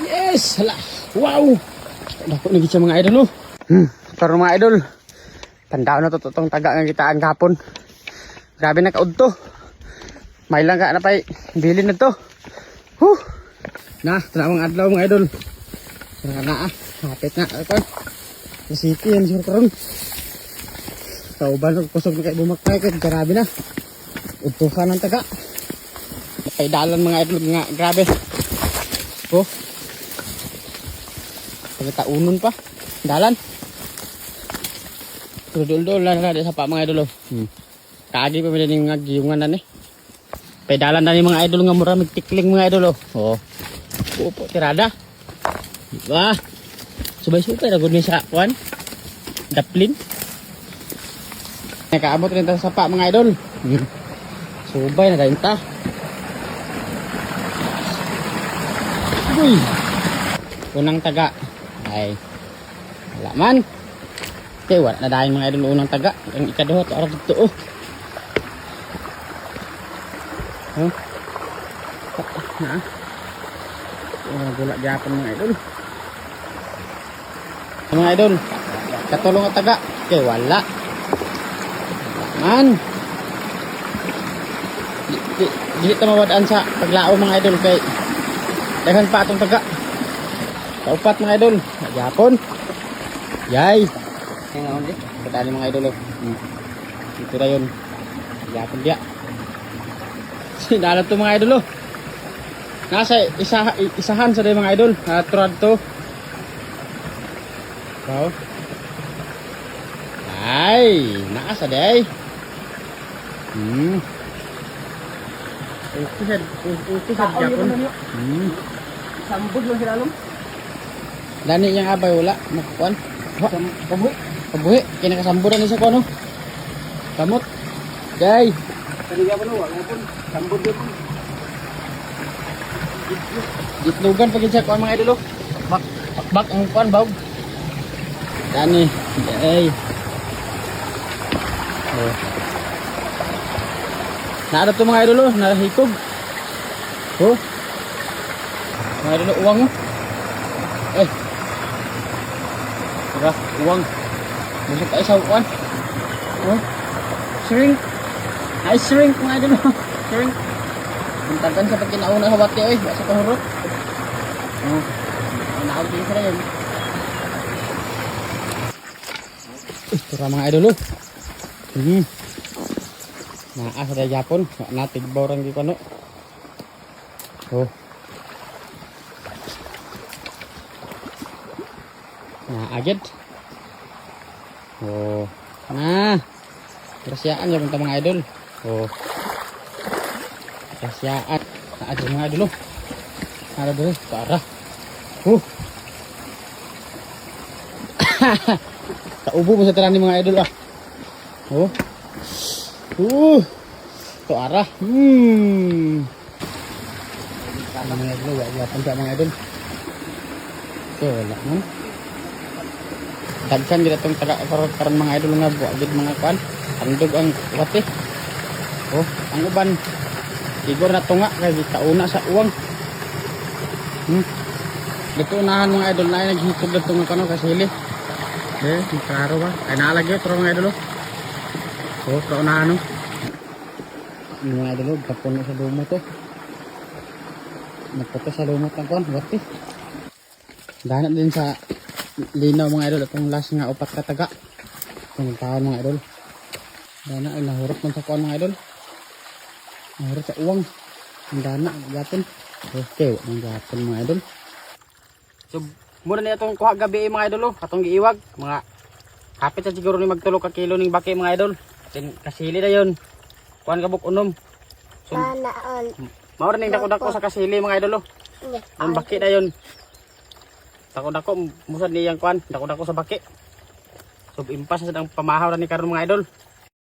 Yes! Hala! Wow! Dako na gid mga idol oh. Karon mga idol. Tandaan na to totong taga nga kita ang gapon. Grabe na kaudto. May lang ka na pay bilin na to. Na, tanawang adlaw mga idol. Tara na hapit na ako. City yan sir karon. Kauban og kusog na kay bumakay kay grabe na. Utuhan ng taga. Kay dalan mga idol nga grabe. Pagkataunon pa. Dalan. Dul-dul lang na sa pa mga idol oh. Kaagi pa pala ning ngagiyungan na ni. Pedalan na ni mga idol nga mura magtikling mga idol oh. Upo tirada. Wah. Subay-subay na gud ni sa kuan. Daplin. Nakaabot rin ta sa pa mga idol. Subay na dayon ta. Uy. Unang taga. Ay. Wala man. Okay, wala na dahil mga idol unang taga. Ang ikaduha to arap dito oh. Gula gyapon mga idol. Mga idol, katulong ang taga. Okay, wala. Man. Dili ta mawadaan sa paglao mga idol kay daghan pa atong taga. Kaupat mga idol, gyapon. Yay. Ngayon din, katali mga idol oh. Dito na yun. Gyapon dia. Sinalap to mga idol oh. Nasa isahan sa day mga idol. Turad to. Wow. Ay, nasa day. Okay sad gyapon. Sambod lang sila lom. Dani yang abay wala makuan. Kabuhi, kinakasambod na sa kono. Kamot. Jay. Kaniya pa no, wala pun. Sambod din. Gitlugan pagin sa kuan mga idol. Bak ang kuan bawg. Dani. Jay. Naadap to mga idol, narahikog. Mga idol uwang mo. Tara, uwang. Busog tayo sa uwan. Shrink. Ay, shrink mga idol. Shrink. Buntagan sa pagkinauna sa bati oy. Sa kahurot. Naawag din sila yun. Tara mga idol. Naasa tayo Japon. Natigbaw rang di ko no. Agad. Nah. Persiaan ya mga idol. Persiaan. Aja mga idol. Ada dulu ke arah. Kaubo mo sa terani mga idol ah. Ke arah. Mga idol, ya panca mga idol. Wala man. Dagkan kita tong taga karon mga idol nga buat gid mga kuan. Andog ang wate. Ang uban igor na tunga kay kauna sa uwang. Dito unahan mga idol na naghikog na tunga kano kasili. Klaro ba? Ay naalagyo pero mga idol. Kaunahan no. Mga idol kapon sa lumot to. Nagpunta sa lumot ang kuan wate. Dahan din sa linaw mga idol atong last nga upat ka taga. Itong taon mga idol. Dana ay nahurot man sa kuan mga idol. Nahurot sa uwang. Ang dana gapon. Okay, ang gapon mga idol. So muna ni atong kuha gabi mga idol atong giiwag mga kapit sa siguro ni magtulo ka kilo ning baki mga idol. Tin kasili na yon. Kuan kabuk unom. So mao ning dako-dako sa kasili mga idol. Ang baki na yon. Dako-dako musad niyang kuan, dako-dako sa baki. So impas sa ang pamahaw na ni karon mga idol.